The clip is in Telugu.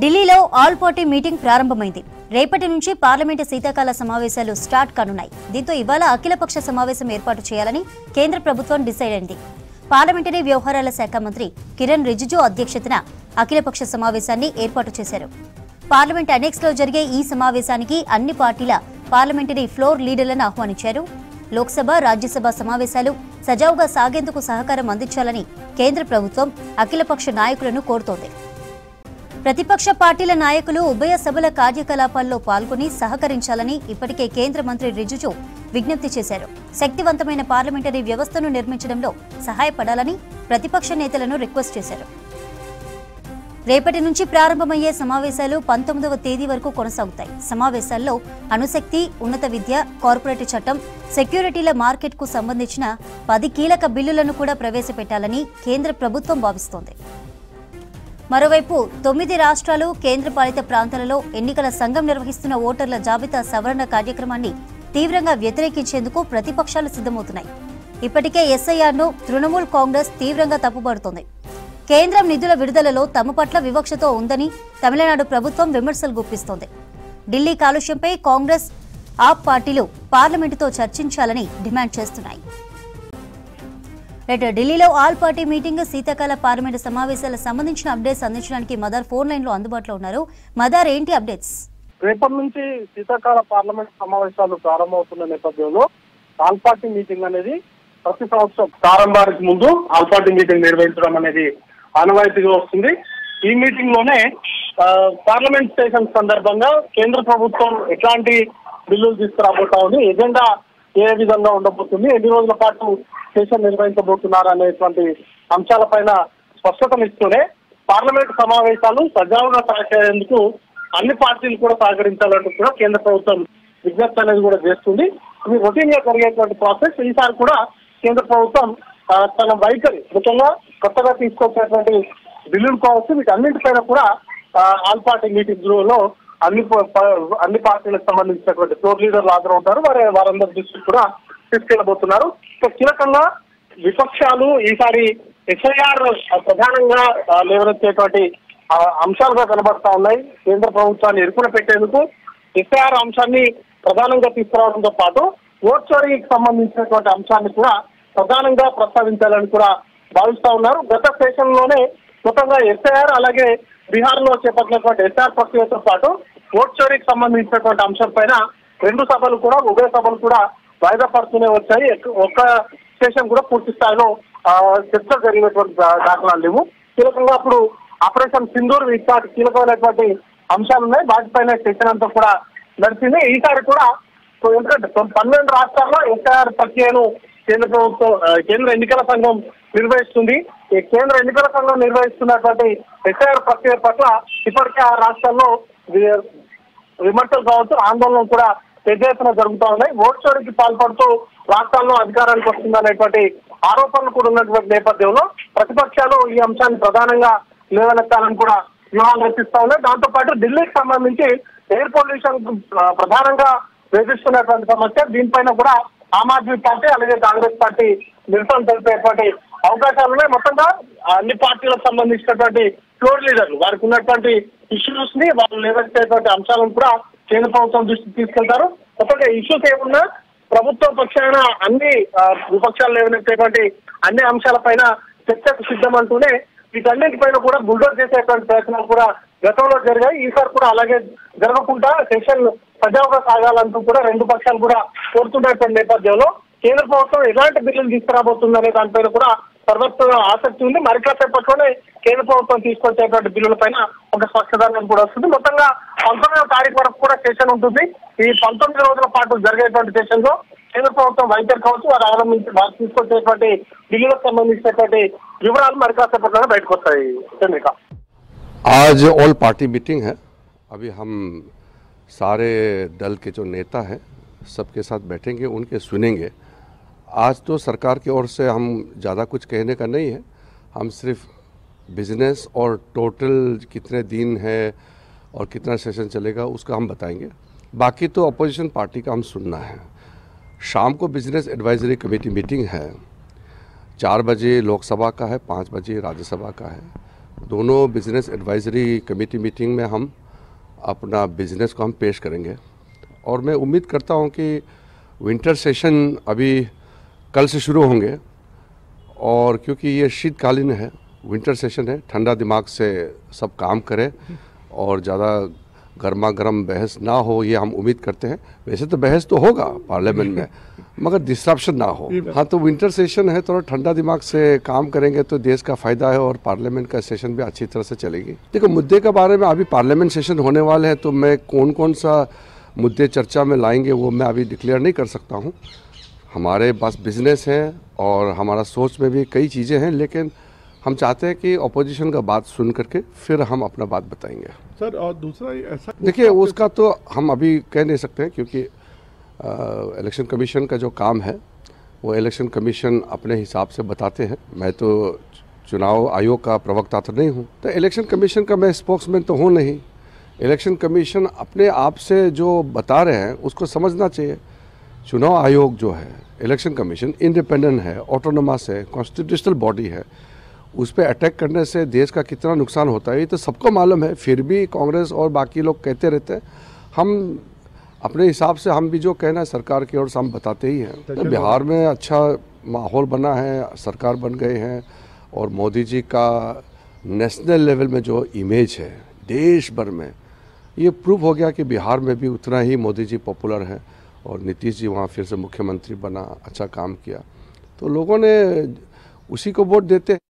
ఢిల్లీలో ఆల్ పార్టీ మీటింగ్ ప్రారంభమైంది. రేపటి నుంచి పార్లమెంటు శీతాకాల సమావేశాలు స్టార్ట్ కానున్నాయి. దీంతో ఇవాళ అఖిలపక్ష సమావేశం ఏర్పాటు చేయాలని కేంద్ర ప్రభుత్వం డిసైడ్ అయింది. పార్లమెంటరీ వ్యవహారాల శాఖ మంత్రి కిరణ్ రిజిజు అధ్యక్షతన అఖిలపక్ష సమావేశాన్ని ఏర్పాటు చేశారు. పార్లమెంట్ అనెక్స్ లో జరిగే ఈ సమావేశానికి అన్ని పార్టీల పార్లమెంటరీ ఫ్లోర్ లీడర్లను ఆహ్వానించారు. లోక్సభ, రాజ్యసభ సమావేశాలు సజావుగా సాగేందుకు సహకారం అందించాలని కేంద్ర ప్రభుత్వం అఖిలపక్ష నాయకులను కోరుతోంది. ప్రతిపక్ష పార్టీల నాయకులు ఉభయ సభల కార్యకలాపాల్లో పాల్గొని సహకరించాలని ఇప్పటికే కేంద్ర మంత్రి రిజిజు విజ్ఞప్తి చేశారు. శక్తివంతమైన పార్లమెంటరీ వ్యవస్థను నిర్మించడంలో సహాయపడాలని ప్రతిపక్ష నేతలను రిక్వెస్ట్ చేశారు. రేపటి నుంచి ప్రారంభమయ్యే సమావేశాలు 19వ తేదీ వరకు కొనసాగుతాయి. సమావేశాల్లో అణుశక్తి, ఉన్నత విద్య, కార్పొరేట్ చట్టం, సెక్యూరిటీల మార్కెట్కు సంబంధించిన 10 కీలక బిల్లులను కూడా ప్రవేశపెట్టాలని కేంద్ర ప్రభుత్వం భావిస్తోంది. మరోవైపు 9 రాష్ట్రాలు, కేంద్రపాలిత ప్రాంతాలలో ఎన్నికల సంఘం నిర్వహిస్తున్న ఓటర్ల జాబితా సవరణ కార్యక్రమాన్ని తీవ్రంగా వ్యతిరేకించేందుకు ప్రతిపక్షాలు సిద్ధమవుతున్నాయి. ఇప్పటికే ఎస్ఐఆర్ను తృణమూల్ కాంగ్రెస్ తీవ్రంగా తప్పుపడుతోంది. కేంద్రం నిధుల విడుదలలో తమ పట్ల వివక్షతో ఉందని తమిళనాడు ప్రభుత్వం విమర్శలు గుప్పిస్తోంది. ఢిల్లీ కాలుష్యంపై కాంగ్రెస్, ఆప్ పార్టీలు పార్లమెంటుతో చర్చించాలని డిమాండ్ చేస్తున్నాయి. ఢిల్లీలో ఆల్ పార్టీ మీటింగ్, శీతాకాల పార్లమెంటు సమావేశాలకు సంబంధించిన అప్డేట్స్ అందించడానికి మదార్ ఫోన్ లైన్ లో అందుబాటులో ఉన్నారు. మదార్, ఏంటి అప్డేట్స్? రేపటి నుంచి శీతాకాల పార్లమెంట్ సమావేశాలు ప్రారంభమవుతున్న నేపథ్యంలో ఆల్ పార్టీ మీటింగ్ అనేది ప్రతి సంవత్సరం ప్రారంభానికి ముందు ఆల్ పార్టీ మీటింగ్ నిర్వహించడం అనేది ఆనవాయితీగా వస్తుంది. ఈ మీటింగ్ లోనే పార్లమెంట్ సెషన్ సందర్భంగా కేంద్ర ప్రభుత్వం ఎట్లాంటి బిల్లులు తీసుకురాబోతా ఉంది, ఎజెండా ఏ విధంగా ఉండబోతుంది, ఎన్ని రోజుల పాటు సెషన్ నిర్వహించబోతున్నారు అనేటువంటి అంశాలపైన స్పష్టతనిస్తూనే పార్లమెంట్ సమావేశాలు సజావుగా సాగేందుకు అన్ని పార్టీలు కూడా సహకరించాలంటూ కూడా కేంద్ర ప్రభుత్వం విజ్ఞప్తి అనేది కూడా చేస్తుంది. ఇది రొటీన్ గా జరిగేటువంటి ప్రాసెస్. ఈసారి కూడా కేంద్ర ప్రభుత్వం తన వైఖరి, ముఖ్యంగా కొత్తగా తీసుకొచ్చినటువంటి బిల్లులు కావచ్చు, వీటన్నింటిపైన కూడా ఆల్ పార్టీ మీటింగ్ లో అన్ని పార్టీలకు సంబంధించినటువంటి ఫ్లోర్ లీడర్లు హాజరవుతారు. వారందరి దృష్టికి కూడా తీసుకెళ్లబోతున్నారు. కీలకంగా విపక్షాలు ఈసారి ఎస్ఐఆర్ ప్రధానంగా లేవనెత్తేటువంటి అంశాలుగా కనబడతా ఉన్నాయి. కేంద్ర ప్రభుత్వాన్ని ఇరుకున పెట్టేందుకు ఎస్ఐఆర్ అంశాన్ని ప్రధానంగా తీసుకురావడంతో పాటు ఓట్ చోరీకి సంబంధించినటువంటి అంశాన్ని కూడా ప్రధానంగా ప్రస్తావించాలని కూడా భావిస్తా ఉన్నారు. గత సెషన్ లోనే మొత్తంగా ఎస్ఐఆర్, అలాగే బీహార్ లో చేపట్టినటువంటి ఎస్ఐఆర్ ప్రక్రియతో పాటు ఓట్ చోరీకి సంబంధించినటువంటి అంశం పైన ఉభయ సభలు కూడా వాయిదా పడుతూనే వచ్చాయి. ఒక్క సెషన్ కూడా పూర్తి స్థాయిలో చర్చలు జరిగినటువంటి దాఖలాలు లేవు. కీలకంగా అప్పుడు ఆపరేషన్ సింధూర్, ఇట్లాంటి కీలకమైనటువంటి అంశాలు ఉన్నాయి. వాటిపైన సెషన్ అంతా కూడా నడిచింది. ఈసారి కూడా ఎందుకంటే 12 రాష్ట్రాల్లో ఎస్ఐఆర్ ప్రక్రియను కేంద్ర ఎన్నికల సంఘం నిర్వహిస్తుంది. ఈ కేంద్ర ఎన్నికల సంఘం నిర్వహిస్తున్నటువంటి ఎస్ఐఆర్ ప్రక్రియ పట్ల ఇప్పటికే ఆ రాష్ట్రాల్లో విమర్శలు కావచ్చు, ఆందోళనలు కూడా పెద్ద ఎత్తున జరుగుతూ ఉన్నాయి. ఓట్ చోరీకి పాల్పడుతూ రాష్ట్రాల్లో అధికారానికి వస్తుందనేటువంటి ఆరోపణలు కూడా ఉన్నటువంటి నేపథ్యంలో ప్రతిపక్షాలు ఈ అంశాన్ని ప్రధానంగా లేవనెత్తాలని కూడా వ్యూహాలు రచిస్తా ఉన్నాయి. దాంతో పాటు ఢిల్లీకి సంబంధించి ఎయిర్ పొల్యూషన్ ప్రధానంగా వేధిస్తున్నటువంటి సమస్య, దీనిపైన కూడా ఆమ్ ఆద్మీ పార్టీ అలాగే కాంగ్రెస్ పార్టీ నిరసన తెలిపేటువంటి అవకాశాలు ఉన్నాయి. మొత్తంగా అన్ని పార్టీలకు సంబంధించినటువంటి ఫ్లోర్ లీడర్లు వారికి ఉన్నటువంటి ఇష్యూస్ ని, వాళ్ళు లేవనెత్తేటువంటి అంశాలను కూడా కేంద్ర ప్రభుత్వం దృష్టికి తీసుకెళ్తారు. మొత్తంగా ఇష్యూస్ ఏమున్నా ప్రభుత్వ పక్షాన అన్ని విపక్షాలు లేవనెత్తేటువంటి అన్ని అంశాలపైన చర్చకు సిద్ధమంటూనే వీటన్నింటిపైన కూడా బుల్డోజ్ చేసేటువంటి ప్రయత్నాలు కూడా గతంలో జరిగాయి. ఈసారి కూడా అలాగే జరగకుండా సెషన్ సజావుగా సాగాలంటూ కూడా రెండు పక్షాలు కూడా కోరుతున్నటువంటి నేపథ్యంలో కేంద్ర ప్రభుత్వం ఎలాంటి బిల్లులు తీసుకురాబోతుందనే దానిపైన కూడా సర్వత్ర ఆసక్తి ఉంది. మరికాసేపట్లోనే కేంద్ర ప్రభుత్వం తీసుకొచ్చేటువంటి బిల్లుల పైన ఒక స్పష్టత కూడా వస్తుంది. మొత్తంగా 19వ తారీఖు వరకు కూడా సెషన్ ఉంటుంది. ఈ 19 రోజుల పాటు జరిగేటువంటి సెషన్ లో కేంద్ర ప్రభుత్వం వైఖరి కావచ్చు, వారు తీసుకొచ్చేటువంటి బిల్లులకు సంబంధించినటువంటి వివరాలు మరికాసేపట్లోనే బయటకు వస్తాయి. చంద్రిక, आज ऑल पार्टी मीटिंग है. अभी हम सारे दल के जो नेता हैं सबके साथ बैठेंगे, उनके सुनेंगे. आज तो सरकार की ओर से हम ज़्यादा कुछ कहने का नहीं है. हम सिर्फ बिजनेस और टोटल कितने दिन है और कितना सेशन चलेगा उसका हम बताएंगे. बाकी तो अपोजिशन पार्टी का हम सुनना है. शाम को बिजनेस एडवाइजरी कमेटी मीटिंग है. 4 बजे लोकसभा का है, 5 बजे राज्यसभा का है. दोनों बिजनेस एडवाइजरी कमेटी मीटिंग में हम अपना बिजनेस को हम पेश करेंगे और मैं उम्मीद करता हूं कि विंटर सेशन अभी कल से शुरू होंगे और क्योंकि ये शीतकालीन है, विंटर सेशन है, ठंडा दिमाग से सब काम करें और ज़्यादा गर्मा गर्म बहस ना हो, ये हम उम्मीद करते हैं। वैसे तो बहस तो होगा पार्लियामेंट में मगर डिस्ट्रप्शन ना हो। हाँ, तो विंटर सेशन है, थोड़ा ठंडा दिमाग से काम करेंगे तो देश का फ़ायदा है और पार्लियामेंट का सेशन भी अच्छी तरह से चलेगी। देखो, मुद्दे के बारे में अभी पार्लियामेंट सेशन होने वाले हैं तो मैं कौन कौन सा मुद्दे चर्चा में लाएंगे वो मैं अभी डिक्लेयर नहीं कर सकता हूँ। हमारे पास बिजनेस है और हमारा सोच में भी कई चीज़ें हैं, लेकिन हम चाहते हैं कि ऑपोजिशन का बात सुन करके फिर हम अपना बात बताएंगे। सर, और दूसरा ऐसा देखिए, उसका तो हम अभी कह नहीं सकते हैं क्योंकि इलेक्शन कमीशन का जो काम है वो इलेक्शन कमीशन अपने हिसाब से बताते हैं। मैं तो चुनाव आयोग का प्रवक्ता तो नहीं हूँ, तो इलेक्शन कमीशन का मैं स्पोक्समैन तो हूँ नहीं। इलेक्शन कमीशन अपने आप से जो बता रहे हैं उसको समझना चाहिए। चुनाव आयोग जो है, इलेक्शन कमीशन इंडिपेंडेंट है, ऑटोनोमस है, कॉन्स्टिट्यूशनल बॉडी है। उस पर अटैक करने से देश का कितना नुकसान होता है ये तो सबको मालूम है। फिर भी कांग्रेस और बाकी लोग कहते रहते हैं। हम अपने हिसाब से हम भी जो कहना है सरकार की ओर से हम बताते ही हैं। तो बिहार में अच्छा माहौल बना है, सरकार बन गए हैं और मोदी जी का नेशनल लेवल में जो इमेज है देश भर में, ये प्रूव हो गया कि बिहार में भी उतना ही मोदी जी पॉपुलर हैं और नीतीश जी वहाँ फिर से मुख्यमंत्री बना, अच्छा काम किया, तो लोगों ने उसी को वोट देते हैं।